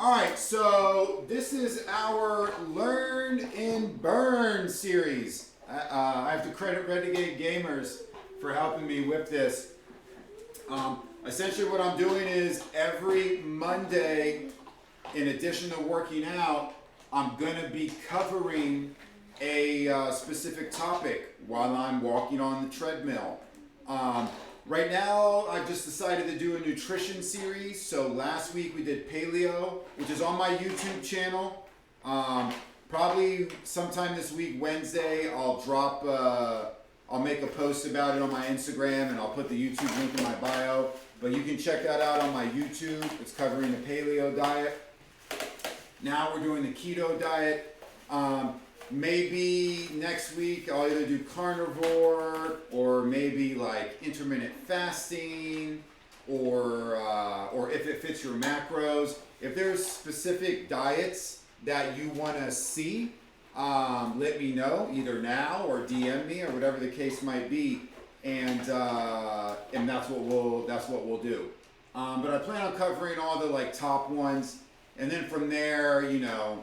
Alright, so this is our Learn and Burn series. I have to credit Renegade Gamers for helping me with this. Essentially what I'm doing is every Monday, in addition to working out, I'm going to be covering a specific topic while I'm walking on the treadmill. Right now, I've just decided to do a nutrition series. So last week we did paleo, which is on my YouTube channel. Probably sometime this week, Wednesday, I'll make a post about it on my Instagram, and I'll put the YouTube link in my bio. But you can check that out on my YouTube. It's covering the paleo diet. Now we're doing the keto diet. Maybe next week I'll either do carnivore or maybe like intermittent fasting or if it fits your macros. If there's specific diets that you want to see, let me know either now or DM me or whatever the case might be, and that's what we'll do. But I plan on covering all the like top ones, and then from there, you know,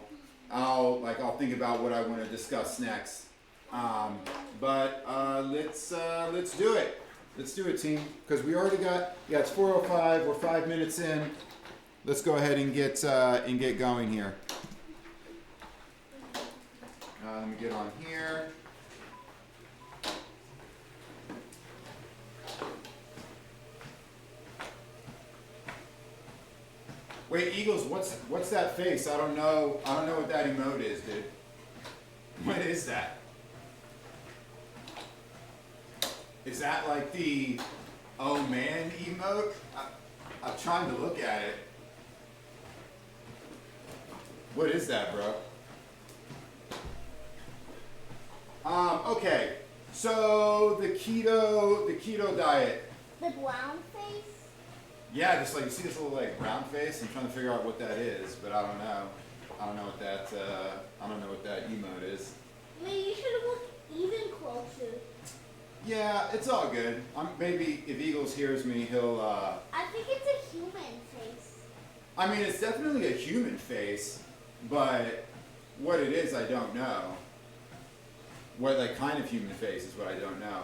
I'll think about what I want to discuss next. But let's do it. Let's do it, team. Because we already got, it's 4:05. We're 5 minutes in. Let's go ahead and get going here. Let me get on here. Wait, Eagles, what's that face? I don't know what that emote is, dude. What is that? Is that like the oh man emote? I'm trying to look at it. What is that, bro? Okay. So the keto diet. The brown face? Yeah, just like you see this little like brown face. I'm trying to figure out what that is, but I don't know. I don't know what that emote is. Maybe you should look even closer. Yeah, it's all good. Maybe if Eagles hears me, he'll. I think it's a human face. I mean, it's definitely a human face, but what it is, I don't know. What like kind of human face is what I don't know.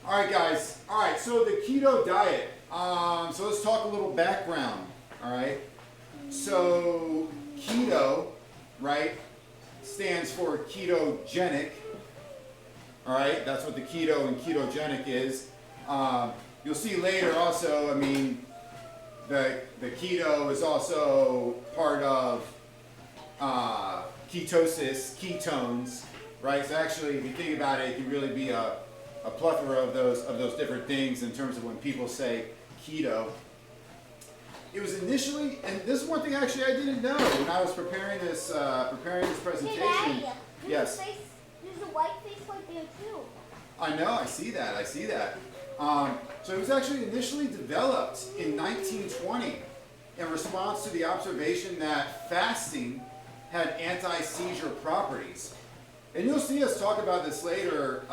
All right, guys. All right, so the keto diet. So let's talk a little background, all right? So keto, right, stands for ketogenic, all right? That's what the keto and ketogenic is. You'll see later also, I mean, the keto is also part of ketosis, ketones, right? So actually, if you think about it, it can really be a plethora of those different things in terms of when people say keto. It was initially, and this is one thing actually I didn't know when I was preparing this presentation. Hey, Daddy, Yes. There's a white face right there too. I know, I see that. So it was actually initially developed in 1920 in response to the observation that fasting had anti-seizure properties. And you'll see us talk about this later.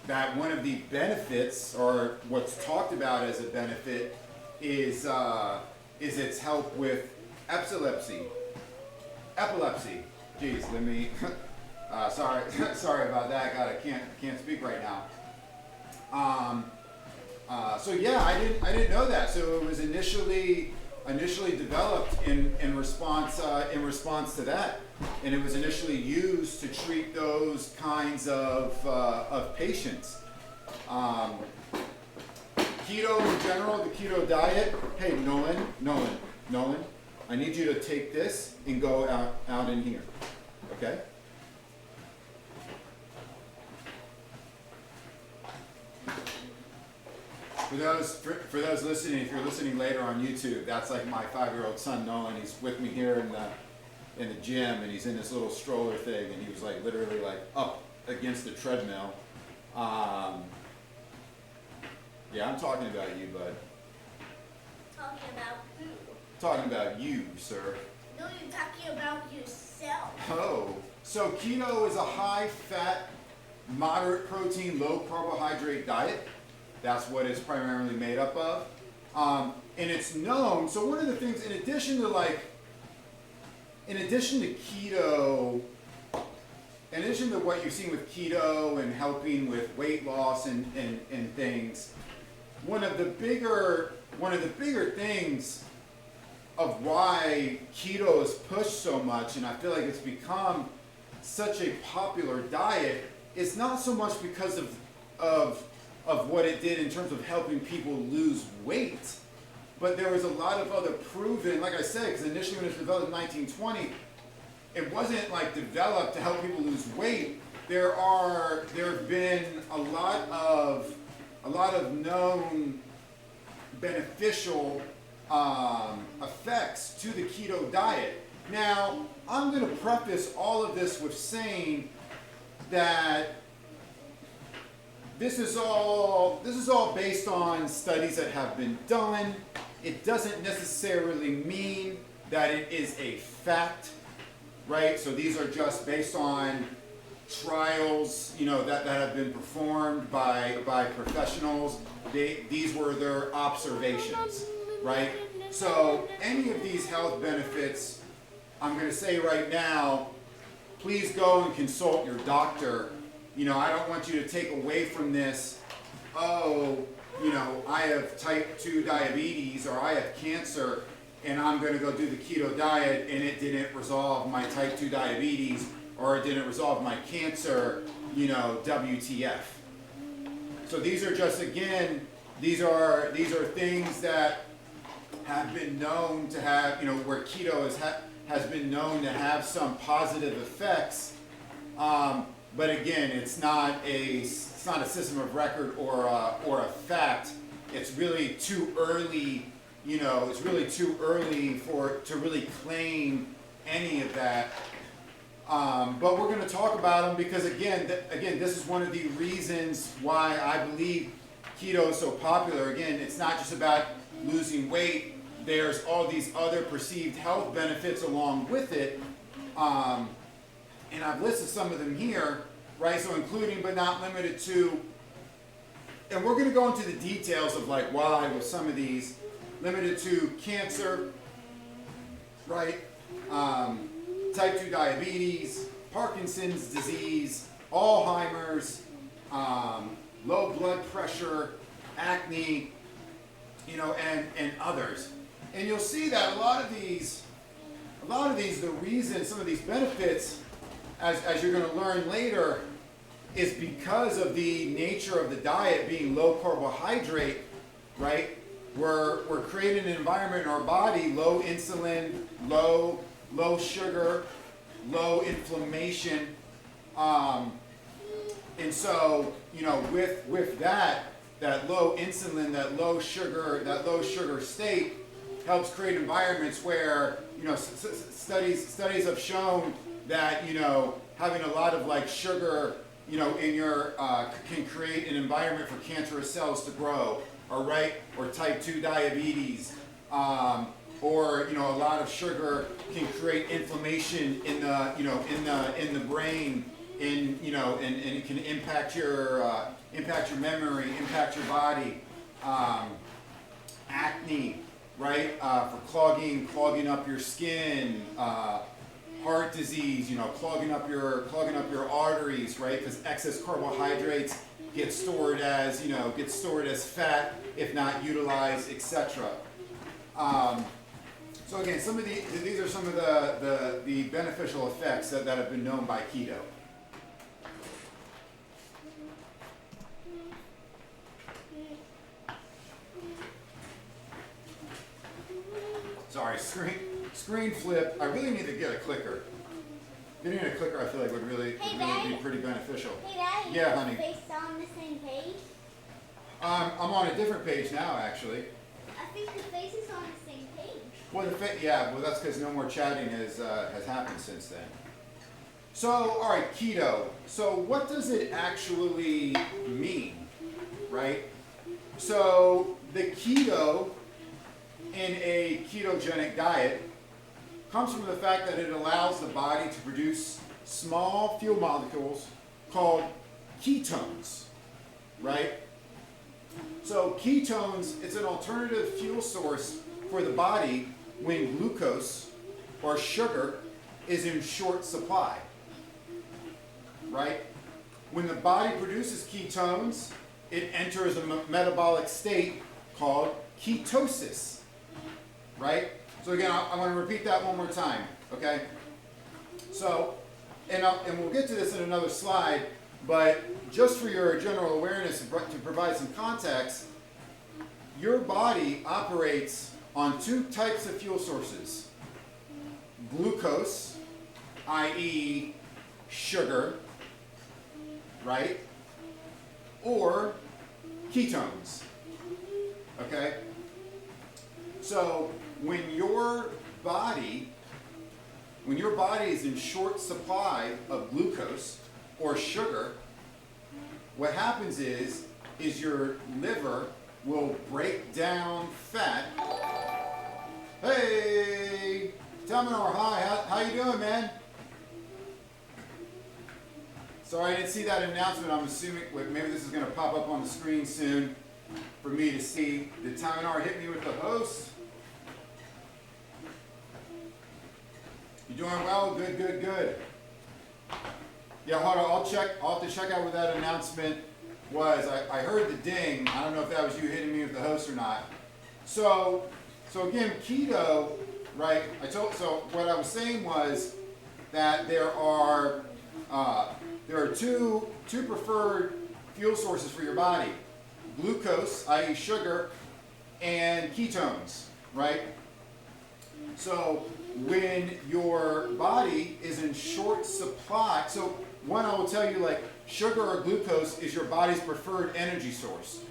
That one of the benefits, or what's talked about as a benefit, is its help with epilepsy. Geez, let me. Sorry about that. God, I can't speak right now. So yeah, I didn't know that. So it was initially developed in response to that, and it was initially used to treat those kinds of patients. Keto in general, the keto diet. Hey, Nolan, I need you to take this and go out in here, okay? For those listening, if you're listening later on YouTube, that's like my 5-year-old son Nolan. He's with me here in the gym, and he's in this little stroller thing, and he was like literally like up against the treadmill. Yeah, I'm talking about you, bud. Talking about who? Talking about you, sir. No, you're talking about yourself. Oh, so keto is a high-fat, moderate protein, low carbohydrate diet. That's what it's primarily made up of. and it's known. So one of the things, in addition to keto, in addition to what you've seen with keto and helping with weight loss and things, one of the bigger things of why keto is pushed so much, and I feel like it's become such a popular diet, is not so much because of what it did in terms of helping people lose weight, but there was a lot of other proven, like I said, because initially when it was developed in 1920, it wasn't like developed to help people lose weight. There have been a lot of known beneficial effects to the keto diet. Now, I'm going to preface all of this with saying that this is all based on studies that have been done. It doesn't necessarily mean that it is a fact, right? So these are just based on trials, that have been performed by professionals. These were their observations, right? So any of these health benefits, I'm going to say right now, please go and consult your doctor. I don't want you to take away from this, I have type 2 diabetes or I have cancer and I'm going to go do the keto diet and it didn't resolve my type 2 diabetes or it didn't resolve my cancer, WTF. So these are just, again, these are things that have been known to have, where keto has been known to have some positive effects. But again, it's not a system of record or a fact. It's really too early. It's really too early to really claim any of that. But we're going to talk about them because again, this is one of the reasons why I believe keto is so popular. Again, it's not just about losing weight. There's all these other perceived health benefits along with it. And I've listed some of them here, right? So including but not limited to, and we're going to go into the details of like why with some of these, limited to cancer, right? Type 2 diabetes, Parkinson's disease, Alzheimer's, low blood pressure, acne, and others. And you'll see that a lot of these, the reason some of these benefits, as you're going to learn later, is because of the nature of the diet being low carbohydrate, right? We're creating an environment in our body, low insulin, low sugar, low inflammation. And so, with that low insulin, that low sugar state helps create environments where, studies have shown that, having a lot of like sugar, in your, can create an environment for cancerous cells to grow, or type 2 diabetes, or, a lot of sugar can create inflammation in the brain, and it can impact your memory, impact your body, acne, right, for clogging up your skin, heart disease, clogging up your arteries, right? Because excess carbohydrates get stored as fat if not utilized, etc. So again, these are some of the beneficial effects that have been known by keto. Sorry, screen flip. I really need to get a clicker. Getting a clicker, I feel like would really be pretty beneficial. Hey, Dad. Yeah, honey. Face on the same page? I'm on a different page now, actually. I think the face is on the same page. Well, that's because no more chatting has happened since then. So, all right, keto. So, what does it actually mean, right? So, the keto in a ketogenic diet comes from the fact that it allows the body to produce small fuel molecules called ketones, right? So ketones, it's an alternative fuel source for the body when glucose or sugar is in short supply, right? When the body produces ketones, it enters a metabolic state called ketosis, right? So again, I'm going to repeat that one more time, okay? So, and we'll get to this in another slide, but just for your general awareness to provide some context, your body operates on two types of fuel sources. Glucose, i.e. sugar, right? Or ketones, okay? So when your body is in short supply of glucose or sugar, what happens is your liver will break down fat. Hey, Teminor, hi, how you doing, man? Sorry, I didn't see that announcement. I'm assuming maybe this is going to pop up on the screen soon for me to see. Did Teminor hit me with the host? You doing well? Good, good, good. Yeah, hold on. I'll have to check out what that announcement was. I heard the ding. I don't know if that was you hitting me with the host or not. So again, keto, right? So what I was saying was that there are two preferred fuel sources for your body: glucose, i.e. sugar, and ketones, right? So when your body is in short supply, so one, I will tell you, like, sugar or glucose is your body's preferred energy source.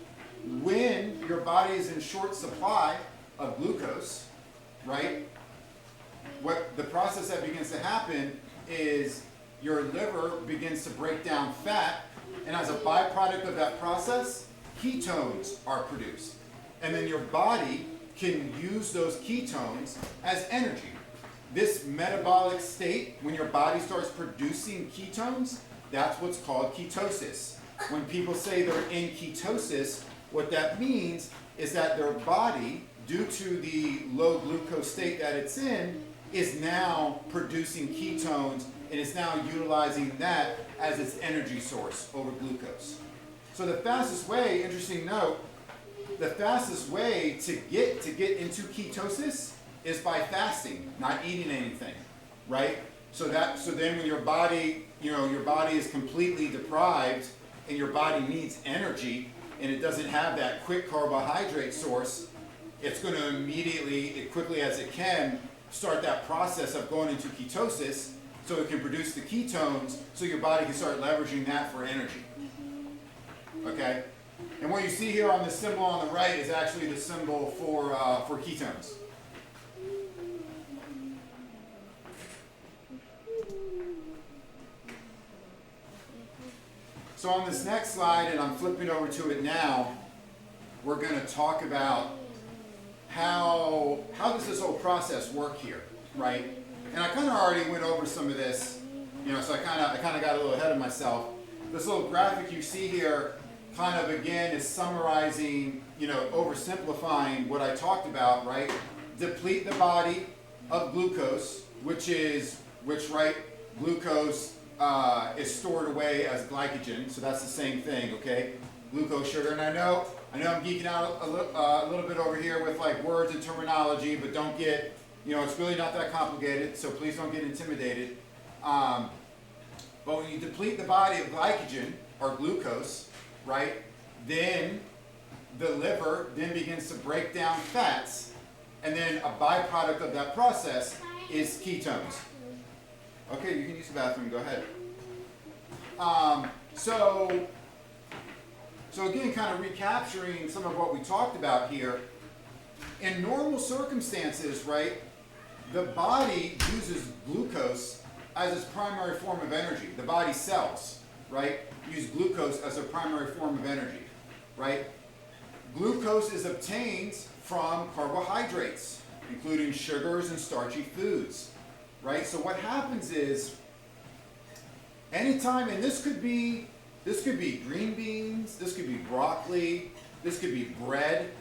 When your body is in short supply of glucose, right, what the process that begins to happen is your liver begins to break down fat, and as a byproduct of that process, ketones are produced. And then your body can use those ketones as energy. This metabolic state, when your body starts producing ketones, that's what's called ketosis. When people say they're in ketosis, what that means is that their body, due to the low glucose state that it's in, is now producing ketones, and it's now utilizing that as its energy source over glucose. So the fastest way, interesting note, the fastest way to get into ketosis is by fasting, not eating anything, right? So then when your body is completely deprived and your body needs energy and it doesn't have that quick carbohydrate source, it's going to immediately, as quickly as it can, start that process of going into ketosis so it can produce the ketones so your body can start leveraging that for energy. Okay? And what you see here on the symbol on the right is actually the symbol for ketones. So on this next slide, and I'm flipping over to it now, we're going to talk about how does this whole process work here, right? And I kind of already went over some of this, so I kind of got a little ahead of myself. This little graphic you see here kind of, again, is summarizing, oversimplifying what I talked about, right? Deplete the body of glucose, which glucose is stored away as glycogen, so that's the same thing, okay? Glucose, sugar, and I know I'm geeking out a little bit over here with like words and terminology, but don't get, it's really not that complicated, so please don't get intimidated. But when you deplete the body of glycogen or glucose, right, then the liver then begins to break down fats, and then a byproduct of that process is ketones. Okay, you can use the bathroom, go ahead. So again, kind of recapturing some of what we talked about here. In normal circumstances, right, the body uses glucose as its primary form of energy. The body cells, right, use glucose as a primary form of energy, right? Glucose is obtained from carbohydrates, including sugars and starchy foods, right? So what happens is, anytime, and this could be green beans, this could be broccoli, This could be bread,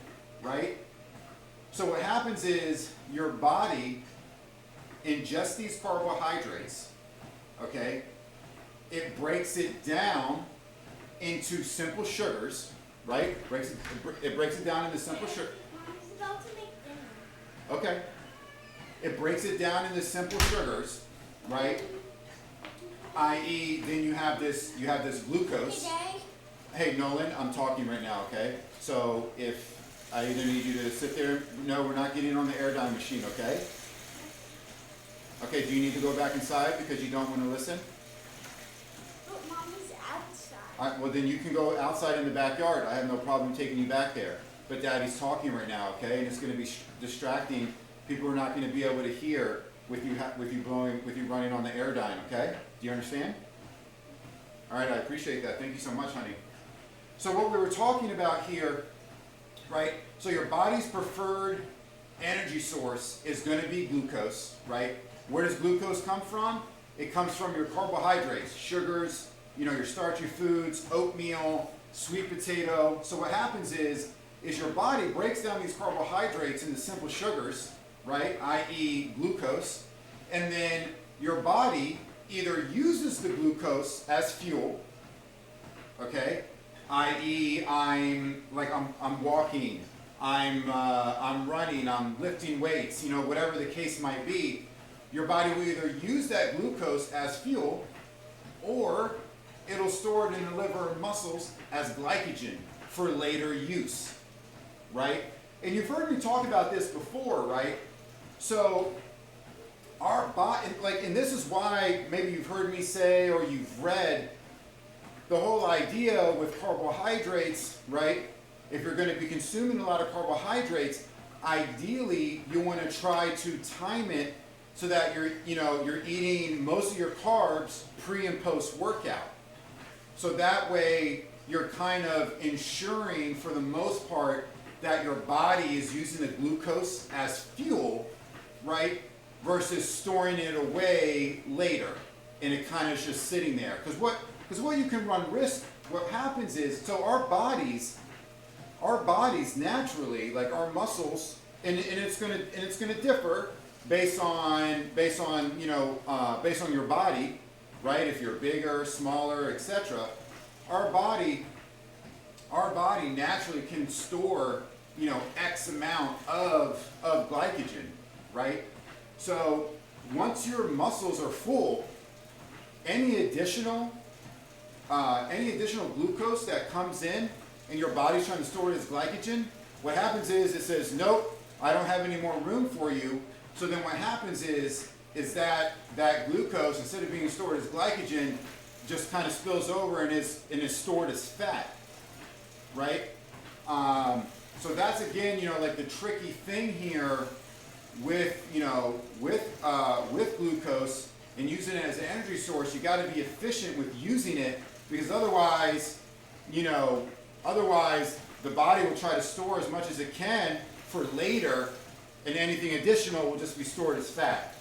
right? So what happens is your body ingests these carbohydrates, okay? It breaks it down into simple sugars, right? It breaks it down into simple sugar. Mom's about to make dinner. Okay. It breaks it down into simple sugars, right? I.e., then you have this glucose. Hey, Dad. Hey, Nolan, I'm talking right now, okay? So if I either need you to sit there, no, we're not getting on the air dye machine, okay? Okay, do you need to go back inside because you don't want to listen? But Mommy's outside. Well, then you can go outside in the backyard. I have no problem taking you back there. But Daddy's talking right now, okay? And it's going to be distracting. People are not going to be able to hear with you running on the airdyne, okay? Do you understand? All right, I appreciate that. Thank you so much, honey. So what we were talking about here, right? So your body's preferred energy source is going to be glucose, right? Where does glucose come from? It comes from your carbohydrates, sugars, your starchy foods, oatmeal, sweet potato. So what happens is your body breaks down these carbohydrates into simple sugars, right? I.e. glucose. And then your body either uses the glucose as fuel, okay? I.e. I'm walking, I'm running, I'm lifting weights, whatever the case might be. Your body will either use that glucose as fuel, or it'll store it in the liver and muscles as glycogen for later use, right? And you've heard me talk about this before, right? So our body, and this is why maybe you've heard me say or you've read the whole idea with carbohydrates, right? If you're going to be consuming a lot of carbohydrates, ideally you want to try to time it so that you're eating most of your carbs pre and post workout. So that way you're kind of ensuring for the most part that your body is using the glucose as fuel, right? Versus storing it away later and it kind of is just sitting there. Because what you can run risk, what happens is, so our bodies naturally, like our muscles, and it's gonna differ based on your body, right? If you're bigger, smaller, etc. Our body naturally can store X amount of glycogen, right? So once your muscles are full, any additional glucose that comes in and your body's trying to store it as glycogen, what happens is it says, nope, I don't have any more room for you. So then what happens is that glucose, instead of being stored as glycogen, just kind of spills over and is stored as fat, right? So that's again, like the tricky thing here with glucose and using it as an energy source. You got to be efficient with using it, because otherwise the body will try to store as much as it can for later, and anything additional will just be stored as fat.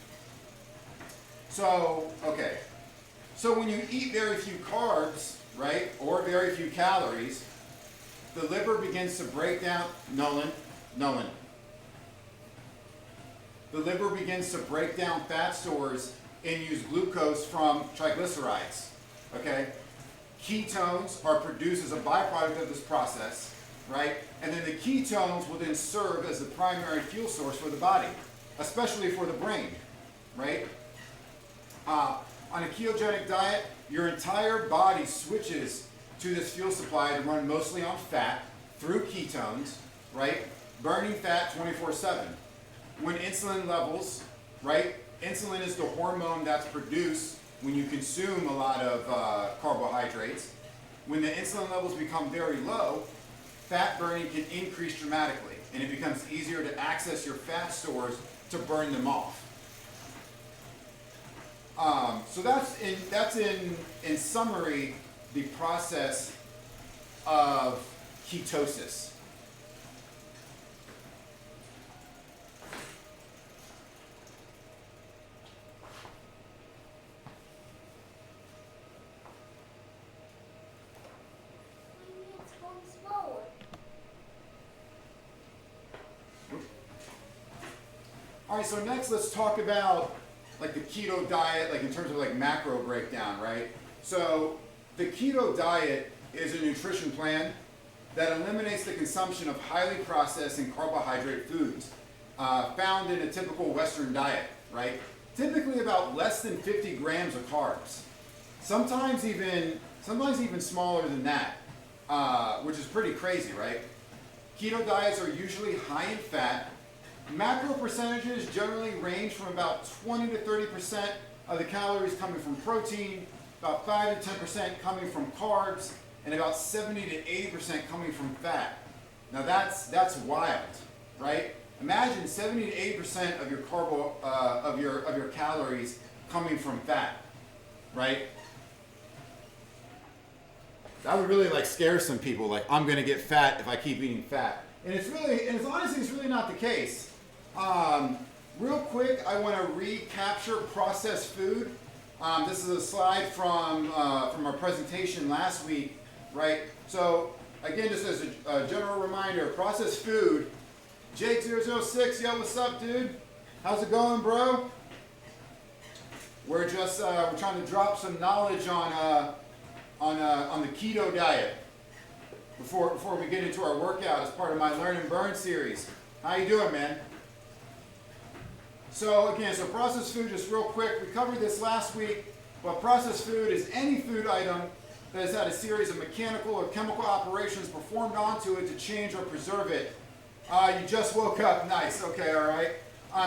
So, okay. So when you eat very few carbs, right, or very few calories, the liver begins to break down, Nolan. The liver begins to break down fat stores and use glucose from triglycerides, okay? Ketones are produced as a byproduct of this process, right? And then the ketones will then serve as the primary fuel source for the body, especially for the brain, right? On a ketogenic diet, your entire body switches to this fuel supply to run mostly on fat through ketones, right? Burning fat 24/7. When insulin levels, right? Insulin is the hormone that's produced when you consume a lot of carbohydrates. When the insulin levels become very low, fat burning can increase dramatically, and it becomes easier to access your fat stores to burn them off. So that's in summary the process of ketosis. It's going slower. All right, so next let's talk about like the keto diet, like in terms of like macro breakdown, right? So the keto diet is a nutrition plan that eliminates the consumption of highly processed and carbohydrate foods found in a typical Western diet, right? Typically about less than 50 grams of carbs. Sometimes even smaller than that, which is pretty crazy, right? Keto diets are usually high in fat. Macro percentages generally range from about 20 to 30% of the calories coming from protein, about 5 to 10% coming from carbs, and about 70 to 80% coming from fat. Now that's wild, right? Imagine 70 to 80% of your of your calories coming from fat, right? That would really like scare some people. Like, I'm gonna get fat if I keep eating fat, and it's honestly it's really not the case. Real quick, I want to recapture processed food. This is a slide from our presentation last week, right? So again, just as a general reminder, processed food. Jake006, yo, what's up, dude? How's it going, bro? We're just we're trying to drop some knowledge on the keto diet before we get into our workout as part of my Learn and Burn series. How you doing, man? So again, processed food, just real quick, we covered this last week, but processed food is any food item that has had a series of mechanical or chemical operations performed onto it to change or preserve it. You just woke up, nice, okay, all right.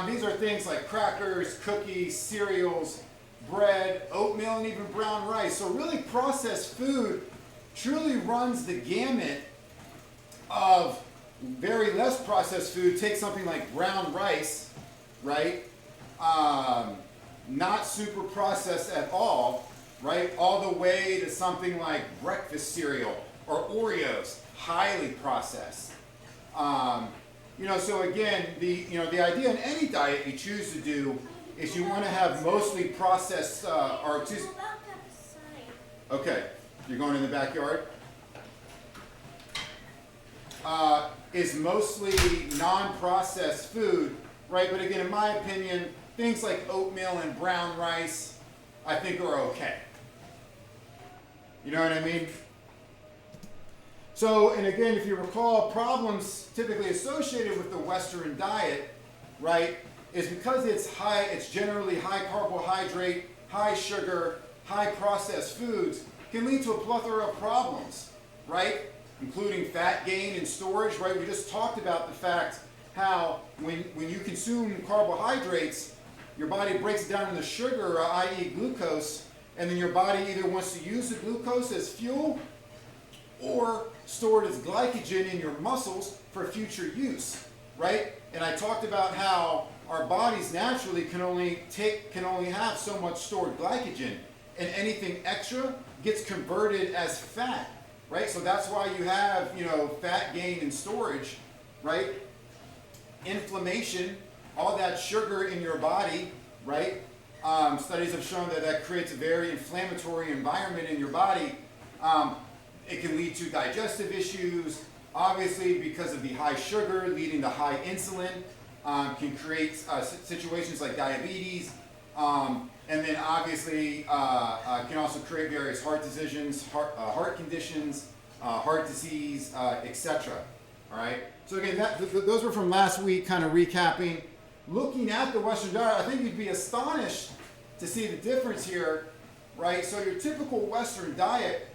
These are things like crackers, cookies, cereals, bread, oatmeal, and even brown rice. So really processed food truly runs the gamut of very less processed food. Take something like brown rice, right? Not super processed at all, right? All the way to something like breakfast cereal or Oreos, highly processed. So again, the idea in any diet you choose to do is you want to have mostly processed, okay, you're going in the backyard? Is mostly non-processed food, right? But again, in my opinion, things like oatmeal and brown rice, I think are okay. You know what I mean? So, and again, if you recall, problems typically associated with the Western diet, right, is because it's generally high carbohydrate, high sugar, high processed foods, can lead to a plethora of problems, right? Including fat gain and storage, right? We just talked about the fact how when you consume carbohydrates, your body breaks it down into sugar, i.e. glucose, and then your body either wants to use the glucose as fuel or store it as glycogen in your muscles for future use, right? And I talked about how our bodies naturally can only have so much stored glycogen, and anything extra gets converted as fat, right? So that's why you have, fat gain and storage, right? Inflammation, all that sugar in your body, right? Studies have shown that creates a very inflammatory environment in your body. It can lead to digestive issues, obviously because of the high sugar leading to high insulin, can create situations like diabetes, and then obviously can also create various heart decisions, heart conditions, heart disease, etc. All right. So again, those were from last week, kind of recapping. Looking at the Western diet, I think you'd be astonished to see the difference here, right? So your typical Western diet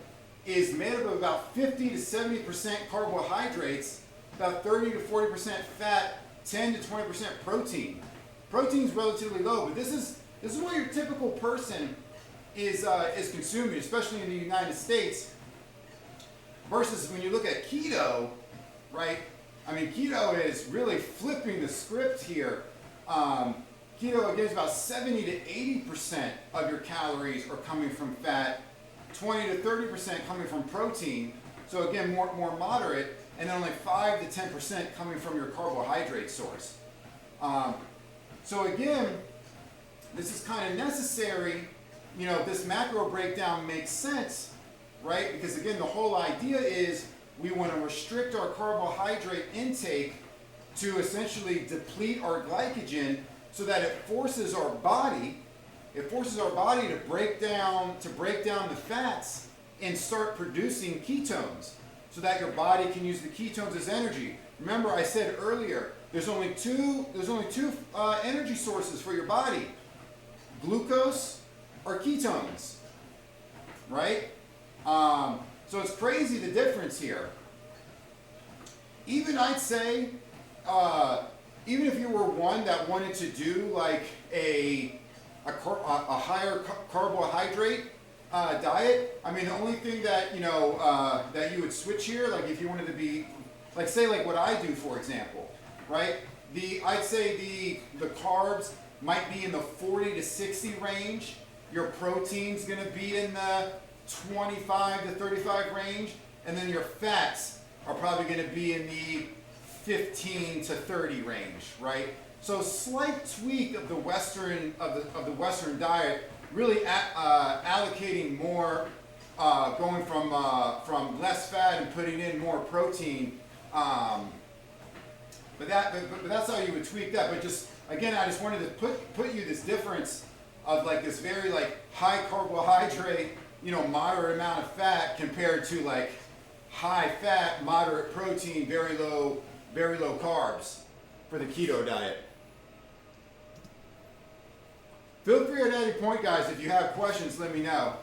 is made up of about 50 to 70% carbohydrates, about 30 to 40% fat, 10 to 20% protein. Protein's relatively low, but this is what your typical person is consuming, especially in the United States. Versus when you look at keto, right? I mean, keto is really flipping the script here. Keto, again, is about 70 to 80% of your calories are coming from fat, 20 to 30% coming from protein. So again, more moderate, and then only 5 to 10% coming from your carbohydrate source. So again, this is kind of necessary. This macro breakdown makes sense, right? Because again, the whole idea is we want to restrict our carbohydrate intake to essentially deplete our glycogen so that it forces our body to break down the fats and start producing ketones, so that your body can use the ketones as energy. Remember, I said earlier, there's only two energy sources for your body: glucose or ketones, right? So it's crazy the difference here. Even I'd say, even if you were one that wanted to do like a higher carbohydrate diet, I mean, the only thing that that you would switch here, like if you wanted to be, like say like what I do, for example, right? I'd say the carbs might be in the 40 to 60 range. Your protein's going to be in the 25 to 35 range, and then your fats are probably going to be in the 15 to 30 range, right? So slight tweak of the Western diet, really allocating more, going from less fat and putting in more protein. But that's how you would tweak that. But just again, I just wanted to put you this difference of like this very like high carbohydrate, moderate amount of fat compared to like high fat, moderate protein, very low carbs for the keto diet. Feel free at any point, guys, if you have questions, let me know.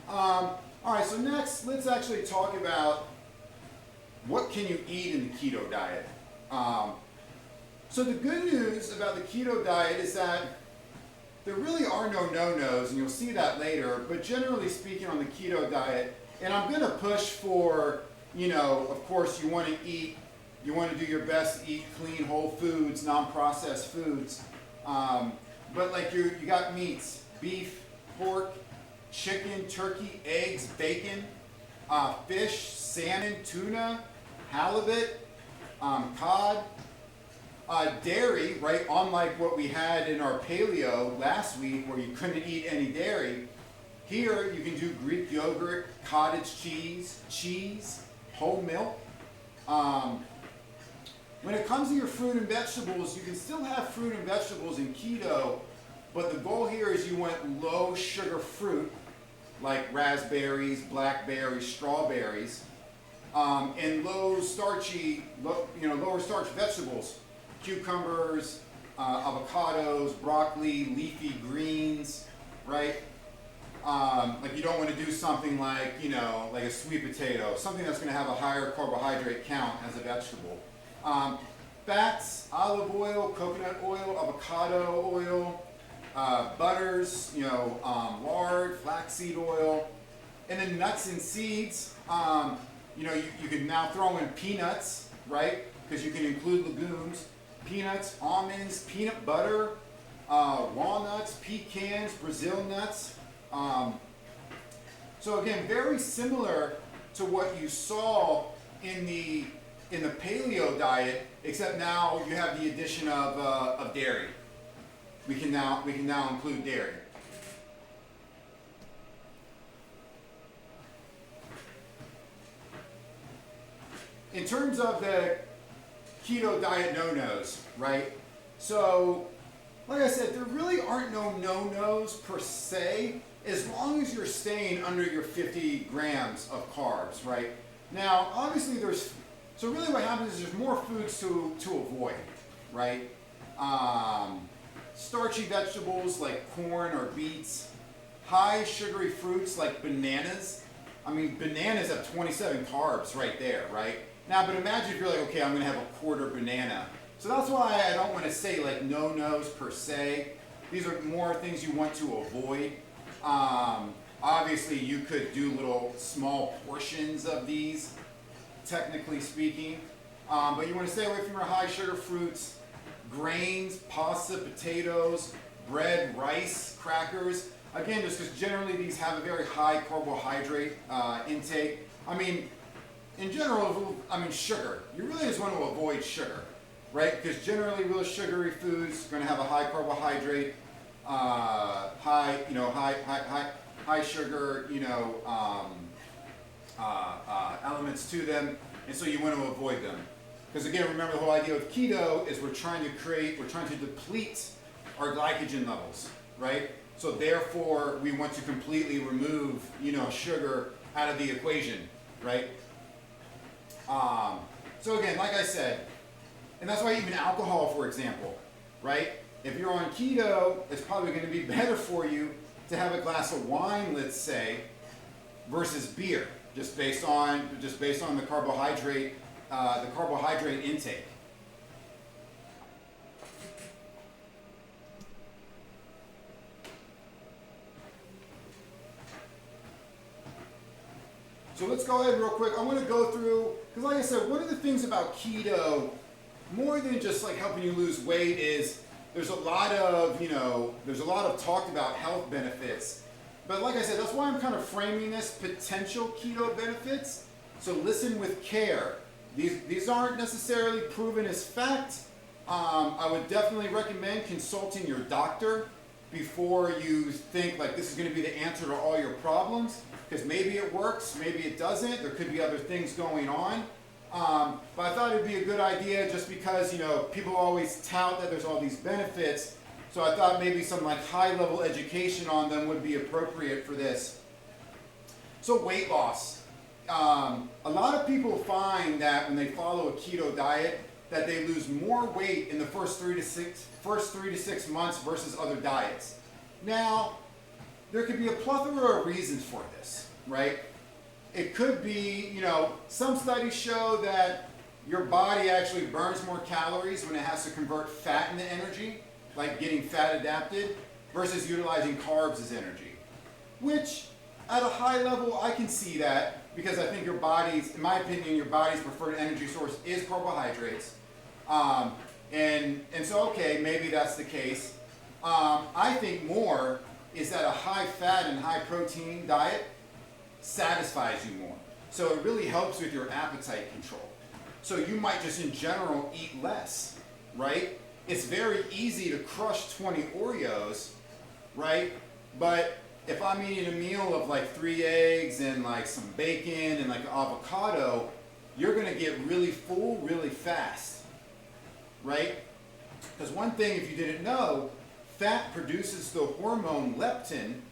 All right, so next, let's actually talk about what can you eat in the keto diet. So the good news about the keto diet is that there really are no no-nos, and you'll see that later, but generally speaking on the keto diet, and I'm going to push for, of course you want to do your best to eat clean, whole foods, non-processed foods. But like you got meats: beef, pork, chicken, turkey, eggs, bacon, fish, salmon, tuna, halibut, cod, dairy, right? Unlike what we had in our paleo last week where you couldn't eat any dairy, here you can do Greek yogurt, cottage cheese, whole milk. When it comes to your fruit and vegetables, you can still have fruit and vegetables in keto, but the goal here is you want low sugar fruit like raspberries, blackberries, strawberries, and lower starch vegetables, cucumbers, avocados, broccoli, leafy greens, right? Like you don't want to do something like, like a sweet potato, something that's going to have a higher carbohydrate count as a vegetable. Fats: olive oil, coconut oil, avocado oil, butters, lard, flaxseed oil, and then nuts and seeds. You can now throw in peanuts, right? Because you can include legumes: peanuts, almonds, peanut butter, walnuts, pecans, Brazil nuts. So again, very similar to what you saw in the paleo diet, except now you have the addition of dairy. We can now include dairy. In terms of the keto diet no-nos, right? So, like I said, there really aren't no no-nos per se, as long as you're staying under your 50 grams of carbs, right? Now, obviously so really what happens is there's more foods to avoid, right? Starchy vegetables like corn or beets, high sugary fruits like bananas. I mean, bananas have 27 carbs right there, right? Now, but imagine if you're like, okay, I'm gonna have a quarter banana. So that's why I don't want to say like no-nos per se. These are more things you want to avoid. Obviously, you could do little small portions of these, technically speaking, but you want to stay away from your high sugar fruits, grains, pasta, potatoes, bread, rice, crackers. Again, just because generally these have a very high carbohydrate intake. I mean, in general, sugar. You really just want to avoid sugar, right? Because generally, real sugary foods are going to have a high carbohydrate, high sugar, elements to them, and so you want to avoid them. Because again, remember the whole idea with keto is we're trying to deplete our glycogen levels, right? So therefore, we want to completely remove, sugar out of the equation, right? So again, like I said, and that's why even alcohol, for example, right? If you're on keto, it's probably going to be better for you to have a glass of wine, let's say, versus beer, just based on the carbohydrate intake. So let's go ahead real quick. I'm going to go through, because like I said, one of the things about keto, more than just like helping you lose weight, is there's a lot of talked about health benefits. But like I said, that's why I'm kind of framing this potential keto benefits. So listen with care. These aren't necessarily proven as fact. I would definitely recommend consulting your doctor before you think like this is going to be the answer to all your problems. Because maybe it works, maybe it doesn't. There could be other things going on. But I thought it'd be a good idea just because, people always tout that there's all these benefits. So I thought maybe some like high-level education on them would be appropriate for this. So weight loss. A lot of people find that when they follow a keto diet that they lose more weight in the first 3 to 6 months versus other diets. Now, there could be a plethora of reasons for this, right? It could be, some studies show that your body actually burns more calories when it has to convert fat into energy, like getting fat adapted, versus utilizing carbs as energy. Which, at a high level, I can see that, because I think in my opinion, your body's preferred energy source is carbohydrates. And so, okay, maybe that's the case. I think more is that a high fat and high protein diet satisfies you more. So it really helps with your appetite control. So you might just in general eat less, right? It's very easy to crush 20 Oreos, right? But if I'm eating a meal of like 3 eggs and like some bacon and like avocado, you're gonna get really full really fast, right? Because one thing, if you didn't know, fat produces the hormone leptin.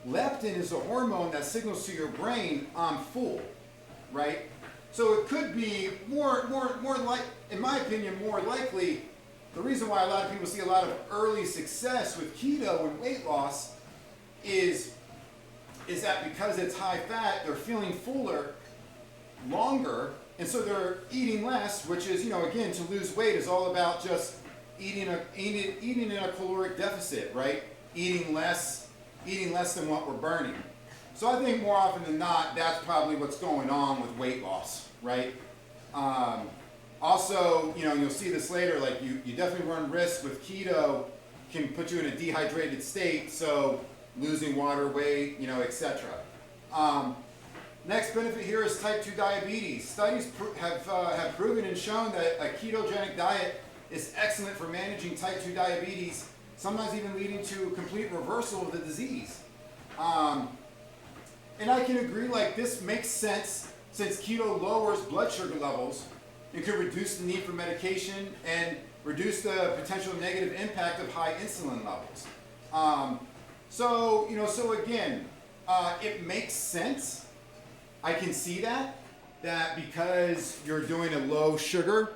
Leptin is a hormone that signals to your brain, I'm full, right? So it could be more like, in my opinion, more likely, the reason why a lot of people see a lot of early success with keto and weight loss is that because it's high fat, they're feeling fuller longer, and so they're eating less, which is, again, to lose weight is all about just eating in a caloric deficit, right? Eating less than what we're burning. So I think more often than not, that's probably what's going on with weight loss, right? Also, you'll see this later, like you definitely run risk with keto, can put you in a dehydrated state, so losing water, weight, etc. Next benefit here is type 2 diabetes. Studies have proven and shown that a ketogenic diet is excellent for managing type 2 diabetes, sometimes even leading to complete reversal of the disease. And I can agree, like this makes sense since keto lowers blood sugar levels and could reduce the need for medication and reduce the potential negative impact of high insulin levels. So again, it makes sense. I can see that because you're doing a low sugar,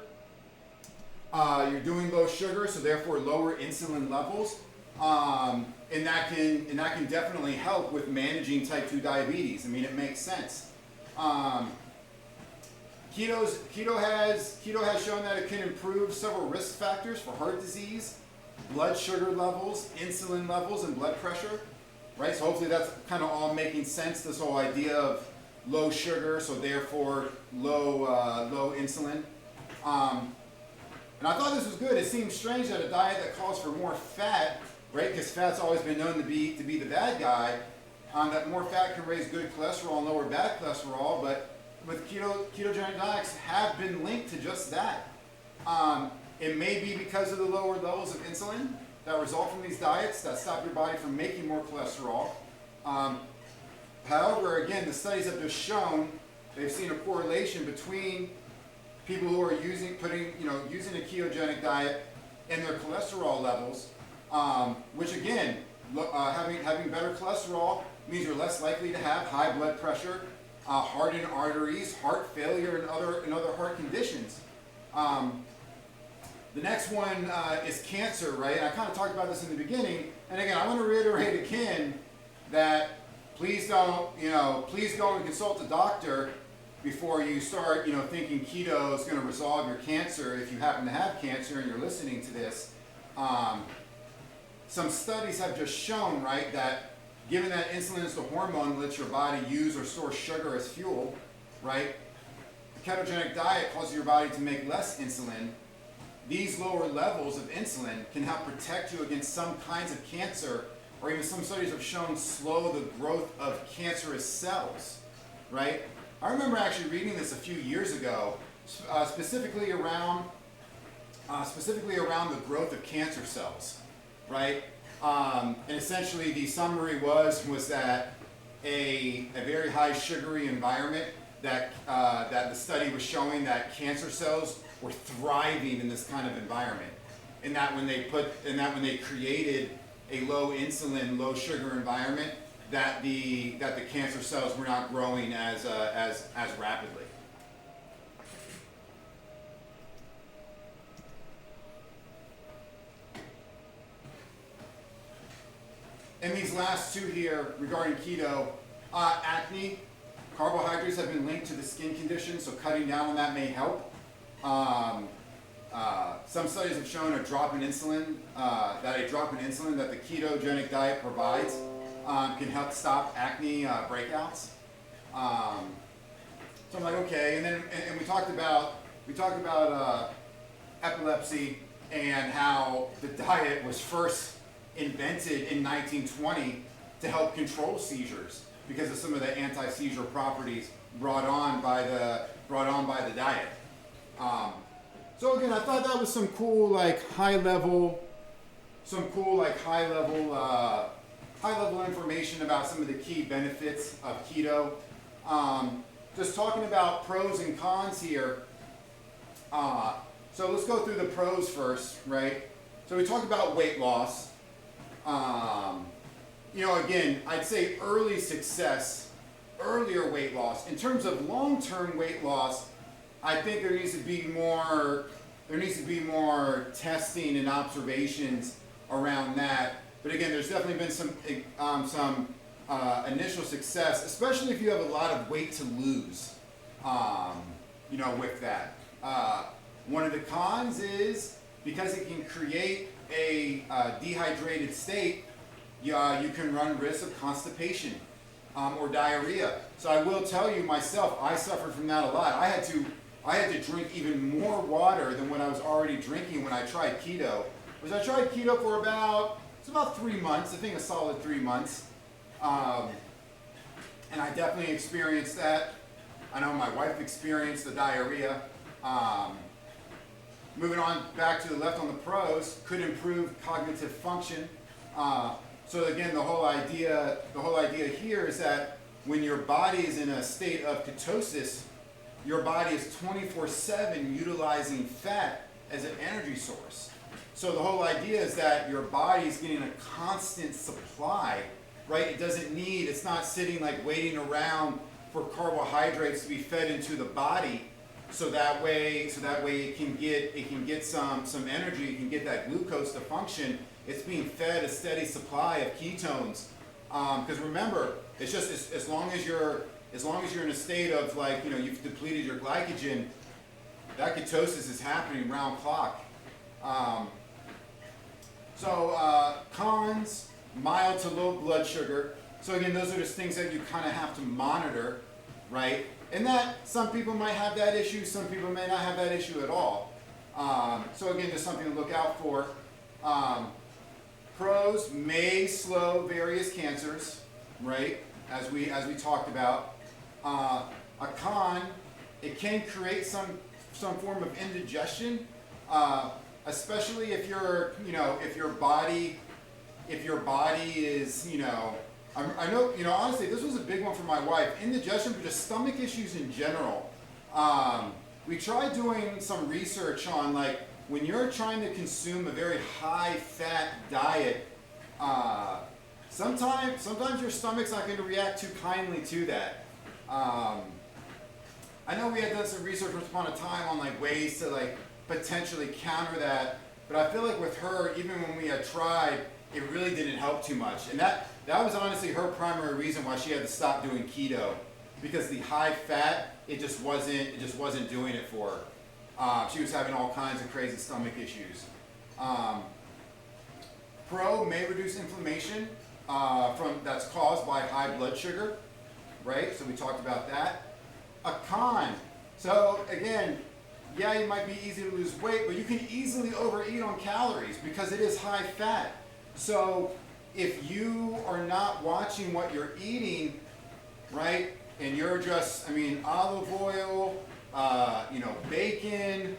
so therefore lower insulin levels, and that can definitely help with managing type 2 diabetes. I mean, it makes sense. Keto has shown that it can improve several risk factors for heart disease, blood sugar levels, insulin levels, and blood pressure. Right. So hopefully that's kind of all making sense. This whole idea of low sugar, so therefore low insulin. And I thought this was good. It seems strange that a diet that calls for more fat, right? Because fat's always been known to be the bad guy. That more fat can raise good cholesterol and lower bad cholesterol, but with ketogenic diets have been linked to just that. It may be because of the lower levels of insulin that result from these diets that stop your body from making more cholesterol. However, again, the studies have just shown they've seen a correlation between people who are using a ketogenic diet and their cholesterol levels, which again, having better cholesterol means you're less likely to have high blood pressure, hardened arteries, heart failure, and other heart conditions. The next one is cancer, right? And I kind of talked about this in the beginning. And again, I want to reiterate again that please go and consult a doctor before you start, thinking keto is going to resolve your cancer if you happen to have cancer and you're listening to this. Some studies have just shown, right, that given that insulin is the hormone that lets your body use or store sugar as fuel, right? The ketogenic diet causes your body to make less insulin. These lower levels of insulin can help protect you against some kinds of cancer, or even some studies have shown slow the growth of cancerous cells, right? I remember actually reading this a few years ago, specifically around the growth of cancer cells, right? And essentially the summary was that a very high sugary environment that the study was showing that cancer cells were thriving in this kind of environment, and that when they created a low insulin, low sugar environment, that the cancer cells were not growing as rapidly. And these last two here regarding keto, acne, carbohydrates have been linked to the skin condition, so cutting down on that may help. Some studies have shown a drop in insulin that the ketogenic diet provides can help stop acne breakouts. So I'm like, okay, and then we talked about epilepsy and how the diet was first invented in 1920 to help control seizures because of some of the anti-seizure properties brought on by the diet. So again, I thought that was some cool high level information about some of the key benefits of keto. Just talking about pros and cons here. So let's go through the pros first, right? So we talked about weight loss. Again, I'd say early success, earlier weight loss. In terms of long-term weight loss, I think there needs to be more testing and observations around that. But again, there's definitely been some initial success, especially if you have a lot of weight to lose. With that. One of the cons is because it can create a dehydrated state, you can run risk of constipation or diarrhea. So I will tell you myself, I suffered from that a lot. I had to drink even more water than what I was already drinking when I tried keto. Because I tried keto for about 3 months, I think a solid 3 months. And I definitely experienced that. I know my wife experienced the diarrhea. Moving on back to the left on the pros, could improve cognitive function. So again, the whole idea here is that when your body is in a state of ketosis, your body is 24/7 utilizing fat as an energy source. So the whole idea is that your body is getting a constant supply, right? It's not sitting waiting around for carbohydrates to be fed into the body. So that way it can get some energy, it can get that glucose to function. It's being fed a steady supply of ketones. Because remember, it's just as long as you're in a state of you've depleted your glycogen, that ketosis is happening round clock. Cons, mild to low blood sugar. So again, those are just things that you kind of have to monitor, right? And that some people might have that issue, some people may not have that issue at all. So again, just something to look out for. Pros may slow various cancers, right? As we talked about. A con, it can create some form of indigestion, especially if your body is I know honestly this was a big one for my wife. Indigestion, but just stomach issues in general. we tried doing some research on like when you're trying to consume a very high fat diet, sometimes your stomach's not going to react too kindly to that. I know we had done some research once upon a time on like ways to like potentially counter that, but I feel like with her, even when we had tried, it really didn't help too much. And that was honestly her primary reason why she had to stop doing keto, because the high fat, it just wasn't doing it for her. She was having all kinds of crazy stomach issues. Pro may reduce inflammation that's caused by high blood sugar, right? So we talked about that. A con. So again, yeah, you might be easy to lose weight, but you can easily overeat on calories because it is high fat. So if you are not watching what you're eating, right, and you're just, olive oil, bacon,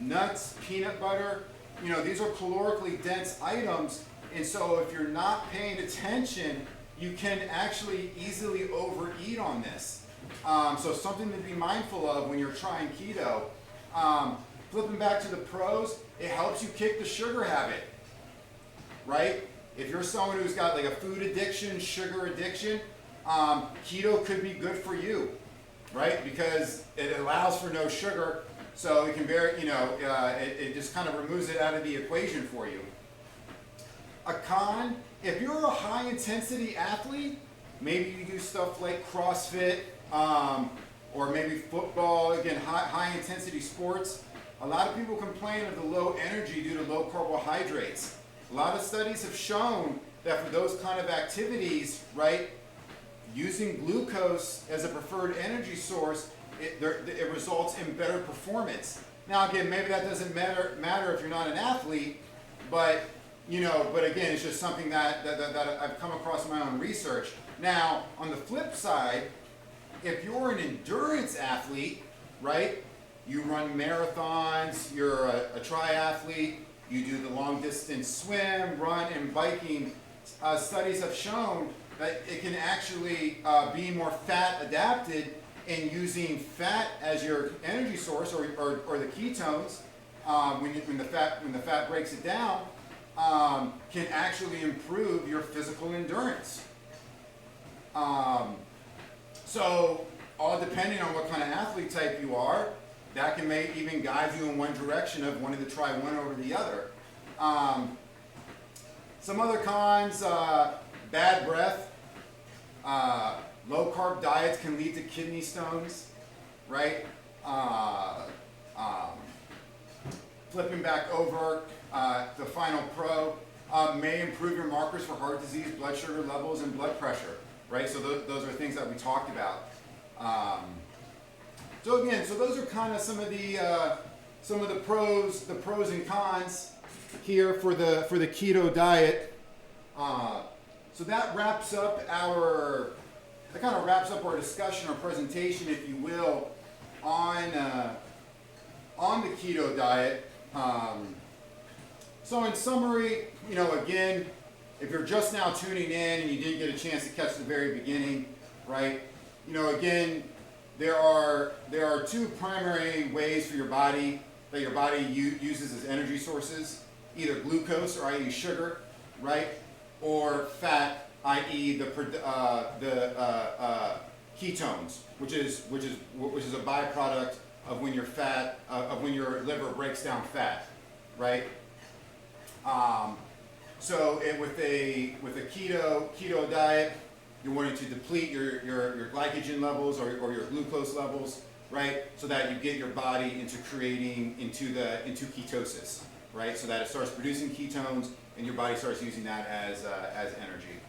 nuts, peanut butter, these are calorically dense items. And so if you're not paying attention, you can actually easily overeat on this. So something to be mindful of when you're trying keto. Flipping back to the pros, it helps you kick the sugar habit, right? If you're someone who's got like a food addiction, sugar addiction, keto could be good for you, right? Because it allows for no sugar, so it can it just kind of removes it out of the equation for you. A con, if you're a high intensity athlete, maybe you do stuff like CrossFit, or maybe football, again, high intensity sports. A lot of people complain of the low energy due to low carbohydrates. A lot of studies have shown that for those kind of activities, right, using glucose as a preferred energy source, it results in better performance. Now again, maybe that doesn't matter if you're not an athlete, but again, it's just something that I've come across in my own research. Now, on the flip side, if you're an endurance athlete, right, you run marathons, you're a triathlete, you do the long distance swim, run, and biking, studies have shown that it can actually be more fat adapted, and using fat as your energy source or the ketones, when the fat breaks it down, can actually improve your physical endurance. So, all depending on what kind of athlete type you are, that can even guide you in one direction of wanting to try one over the other. Some other cons, bad breath. Low carb diets can lead to kidney stones, right? Flipping back over, the final pro, may improve your markers for heart disease, blood sugar levels, and blood pressure, right? So those are things that we talked about. So those are kind of some of the pros and cons here for the keto diet. So that wraps up our discussion or presentation, if you will, on the keto diet. So in summary, again, if you're just now tuning in and you didn't get a chance to catch the very beginning, right? Again, there are two primary ways for your body that your body uses as energy sources: either glucose, or i.e. sugar, right, or fat, i.e. the ketones, which is a byproduct of when your liver breaks down fat, right? With a keto diet, you're wanting to deplete your glycogen levels or your glucose levels, right? So that you get your body into ketosis, right? So that it starts producing ketones and your body starts using that as energy.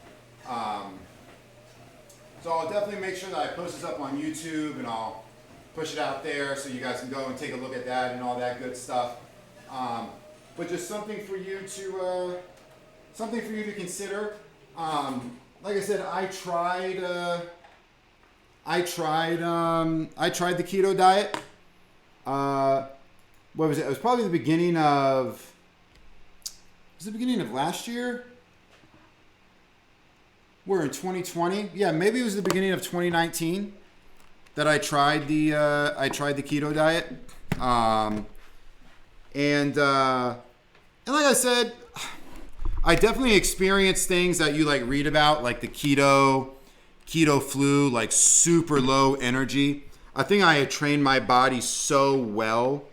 So I'll definitely make sure that I post this up on YouTube, and I'll push it out there so you guys can go and take a look at that and all that good stuff. But just something for you to consider. Like I said, I tried the keto diet. What was it? It was probably the beginning of last year. We're in 2020. Yeah, maybe it was the beginning of 2019 that I tried the keto diet, and like I said, I definitely experienced things that you like read about, like the keto flu, like super low energy. I think I had trained my body so well.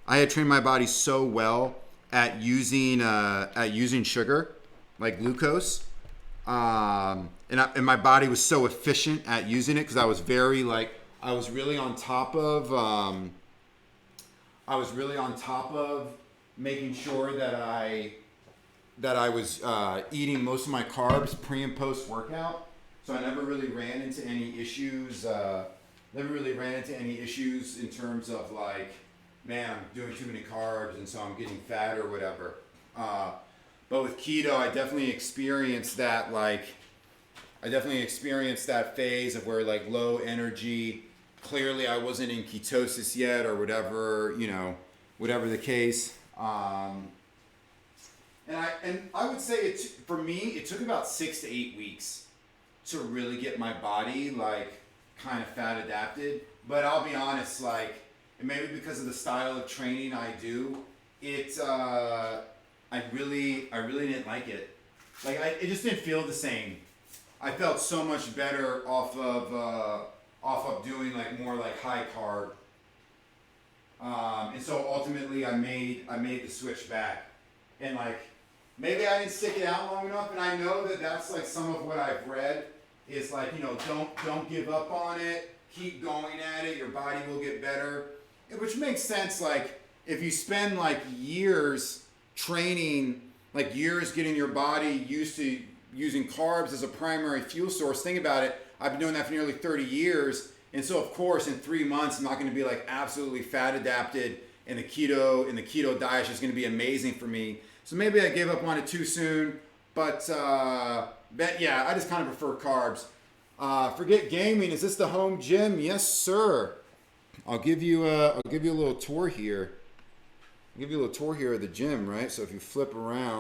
At using sugar, like glucose, and my body was so efficient at using it because I was really on top of making sure that I was eating most of my carbs pre and post workout. So I never really ran into any issues. In terms of like, man, I'm doing too many carbs and so I'm getting fat or whatever. But with keto, I definitely experienced that phase of where like low energy. Clearly, I wasn't in ketosis yet or whatever, whatever the case. And I would say for me, it took about 6 to 8 weeks to really get my body like kind of fat adapted. But I'll be honest, like, and maybe because of the style of training I do, I really didn't like it. Like, it just didn't feel the same. I felt so much better off of doing like more like high carb. And so ultimately I made the switch back. And like, maybe I didn't stick it out long enough, and I know that that's like some of what I've read is like, don't give up on it, keep going at it, your body will get better. Which makes sense, like if you spend like years training, like years getting your body used to using carbs as a primary fuel source. Think about it, I've been doing that for nearly 30 years, and so of course in 3 months I'm not going to be like absolutely fat adapted, and the keto diet is just going to be amazing for me. So maybe I gave up on it too soon, but yeah, I just kind of prefer carbs. Forget gaming. Is this the home gym? Yes, sir. I'll give you a little tour here. I'll give you a little tour here of the gym, right? So if you flip around.